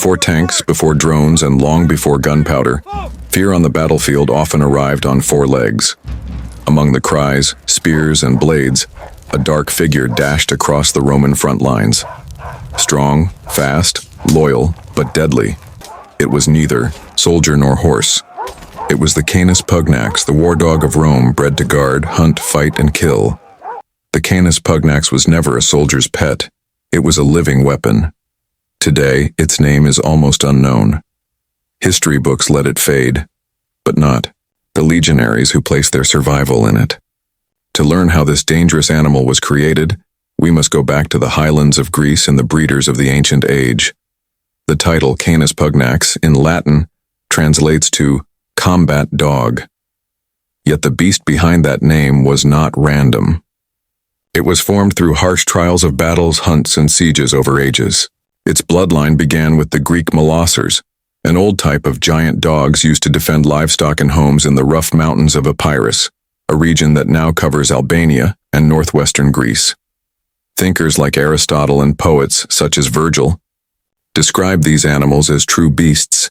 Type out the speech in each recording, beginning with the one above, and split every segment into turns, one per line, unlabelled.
Before tanks, before drones, and long before gunpowder, fear on the battlefield often arrived on four legs. Among the cries, spears, and blades, a dark figure dashed across the Roman front lines. Strong, fast, loyal, but deadly. It was neither soldier nor horse. It was the Canis Pugnax, the war dog of Rome, bred to guard, hunt, fight, and kill. The Canis Pugnax was never a soldier's pet. It was a living weapon. Today, its name is almost unknown. History books let it fade, but not the legionaries who placed their survival in it. To learn how this dangerous animal was created, we must go back to the highlands of Greece and the breeders of the ancient age. The title Canis Pugnax, in Latin, translates to combat dog. Yet the beast behind that name was not random. It was formed through harsh trials of battles, hunts, and sieges over ages. Its bloodline began with the Greek Molossers, an old type of giant dogs used to defend livestock and homes in the rough mountains of Epirus, a region that now covers Albania and northwestern Greece. Thinkers like Aristotle and poets such as Virgil describe these animals as true beasts,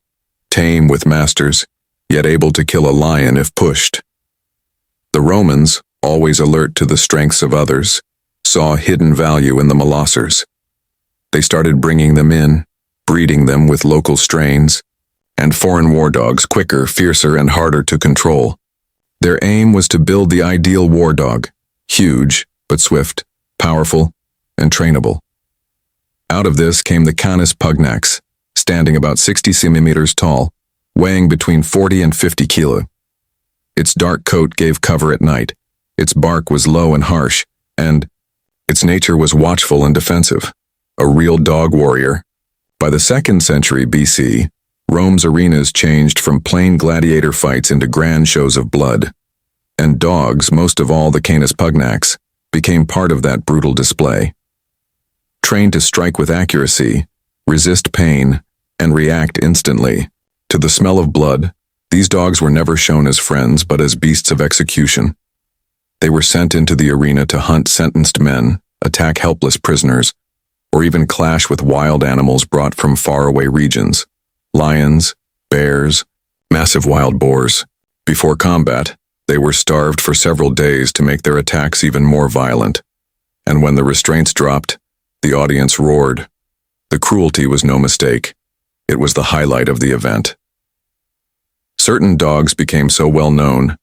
tame with masters, yet able to kill a lion if pushed. The Romans, always alert to the strengths of others, saw hidden value in the Molossers. They started bringing them in, breeding them with local strains, and foreign war dogs quicker, fiercer, and harder to control. Their aim was to build the ideal war dog, huge, but swift, powerful, and trainable. Out of this came the Canis Pugnax, standing about 60 centimeters tall, weighing between 40 and 50 kilo. Its dark coat gave cover at night, its bark was low and harsh, and its nature was watchful and defensive, a real dog warrior. By the 2nd century BC, Rome's arenas changed from plain gladiator fights into grand shows of blood, and dogs, most of all the Canis Pugnax, became part of that brutal display. Trained to strike with accuracy, resist pain, and react instantly to the smell of blood, these dogs were never shown as friends but as beasts of execution. They were sent into the arena to hunt sentenced men, attack helpless prisoners, or even clash with wild animals brought from faraway regions. Lions, bears, massive wild boars. Before combat, they were starved for several days to make their attacks even more violent. And when the restraints dropped, the audience roared. The cruelty was no mistake. It was the highlight of the event. Certain dogs became so well known,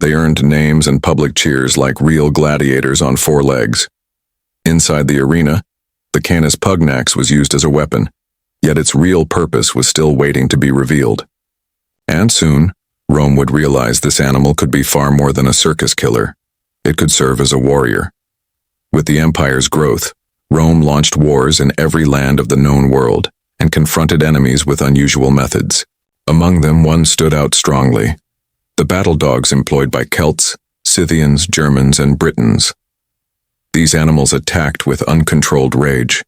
they earned names and public cheers like real gladiators on four legs. Inside the arena, the Canis Pugnax was used as a weapon, yet its real purpose was still waiting to be revealed. And soon, Rome would realize this animal could be far more than a circus killer. It could serve as a warrior. With the empire's growth, Rome launched wars in every land of the known world and confronted enemies with unusual methods. Among them, one stood out strongly: the battle dogs employed by Celts, Scythians, Germans, and Britons. These animals attacked with uncontrolled rage.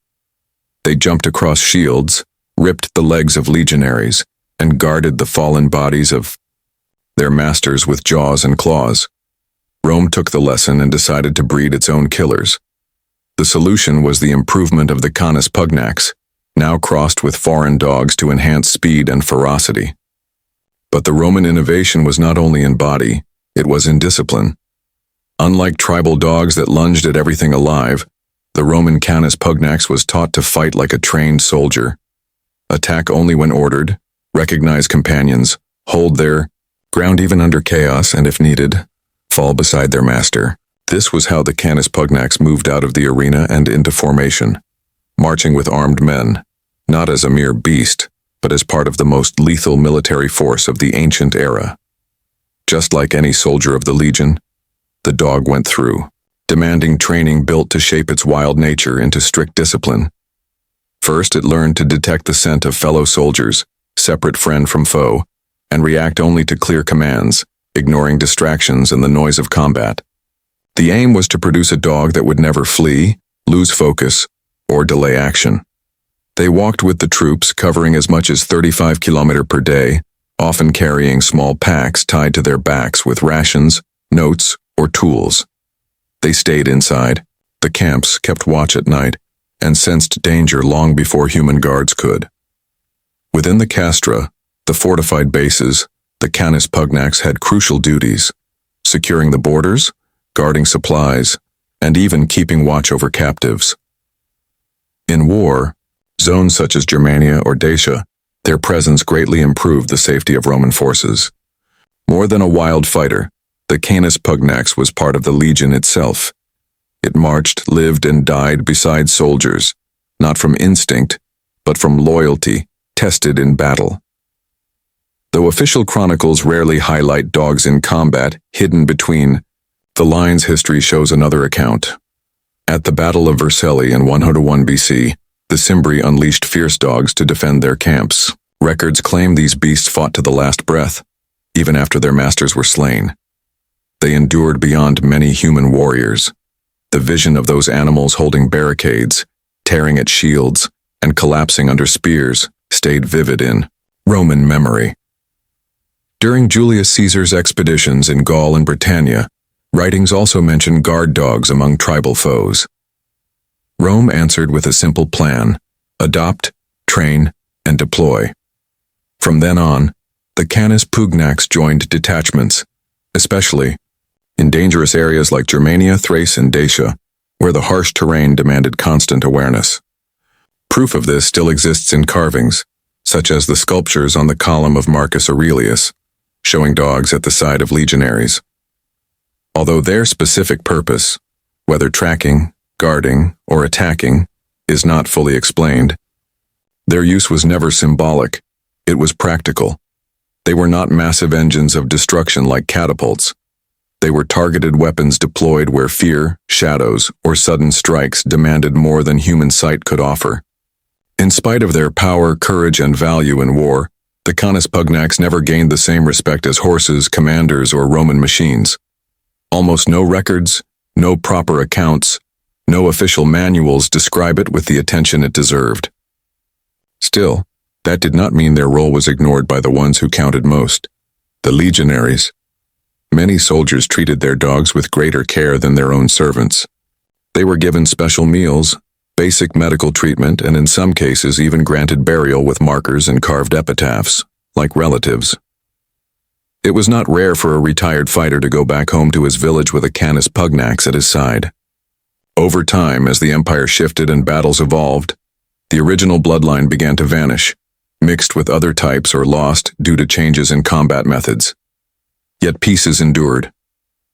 They jumped across shields, ripped the legs of legionaries, and guarded the fallen bodies of their masters with jaws and claws. Rome took the lesson and decided to breed its own killers. The solution was the improvement of the Canis Pugnax, now crossed with foreign dogs to enhance speed and ferocity. But the Roman innovation was not only in body, it was in discipline. Unlike tribal dogs that lunged at everything alive, the Roman Canis Pugnax was taught to fight like a trained soldier. Attack only when ordered, recognize companions, hold their ground even under chaos, and if needed, fall beside their master. This was how the Canis Pugnax moved out of the arena and into formation, marching with armed men, not as a mere beast, but as part of the most lethal military force of the ancient era. Just like any soldier of the legion, the dog went through, demanding training built to shape its wild nature into strict discipline. First, it learned to detect the scent of fellow soldiers, separate friend from foe, and react only to clear commands, ignoring distractions and the noise of combat. The aim was to produce a dog that would never flee, lose focus, or delay action. They walked with the troops, covering as much as 35 km per day, often carrying small packs tied to their backs with rations, notes, or tools. They stayed inside, the camps kept watch at night, and sensed danger long before human guards could. Within the castra, the fortified bases, the Canis Pugnax had crucial duties, securing the borders, guarding supplies, and even keeping watch over captives. In war, zones such as Germania or Dacia, their presence greatly improved the safety of Roman forces. More than a wild fighter, the Canis Pugnax was part of the legion itself. It marched, lived, and died beside soldiers, not from instinct, but from loyalty, tested in battle. Though official chronicles rarely highlight dogs in combat, hidden between the lines, history shows another account. At the Battle of Vercelli in 101 BC, the Cimbri unleashed fierce dogs to defend their camps. Records claim these beasts fought to the last breath, even after their masters were slain. They endured beyond many human warriors. The vision of those animals holding barricades, tearing at shields, and collapsing under spears stayed vivid in Roman memory. During Julius Caesar's expeditions in Gaul and Britannia, writings also mention guard dogs among tribal foes. Rome answered with a simple plan: adopt, train, and deploy. From then on, the Canis Pugnax joined detachments, especially in dangerous areas like Germania, Thrace, and Dacia, where the harsh terrain demanded constant awareness. Proof of this still exists in carvings, such as the sculptures on the column of Marcus Aurelius, showing dogs at the side of legionaries. Although their specific purpose, whether tracking, guarding, or attacking, is not fully explained, their use was never symbolic, it was practical. They were not massive engines of destruction like catapults. They were targeted weapons deployed where fear, shadows, or sudden strikes demanded more than human sight could offer. In spite of their power, courage, and value in war, the Canis Pugnax never gained the same respect as horses, commanders, or Roman machines. Almost no records, no proper accounts, no official manuals describe it with the attention it deserved. Still, that did not mean their role was ignored by the ones who counted most, the legionaries. Many soldiers treated their dogs with greater care than their own servants. They were given special meals, basic medical treatment, and in some cases even granted burial with markers and carved epitaphs, like relatives. It was not rare for a retired fighter to go back home to his village with a Canis Pugnax at his side. Over time, as the empire shifted and battles evolved, the original bloodline began to vanish, mixed with other types or lost due to changes in combat methods. Yet pieces endured.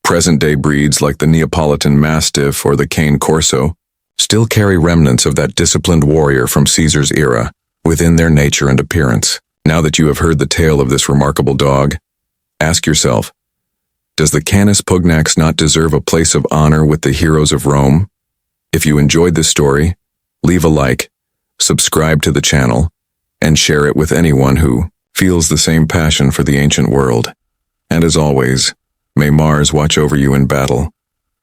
Present-day breeds like the Neapolitan Mastiff or the Cane Corso still carry remnants of that disciplined warrior from Caesar's era within their nature and appearance. Now that you have heard the tale of this remarkable dog, ask yourself, does the Canis Pugnax not deserve a place of honor with the heroes of Rome? If you enjoyed this story, leave a like, subscribe to the channel, and share it with anyone who feels the same passion for the ancient world. And as always, may Mars watch over you in battle.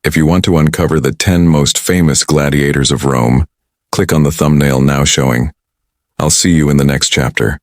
If you want to uncover the 10 most famous gladiators of Rome, click on the thumbnail now showing. I'll see you in the next chapter.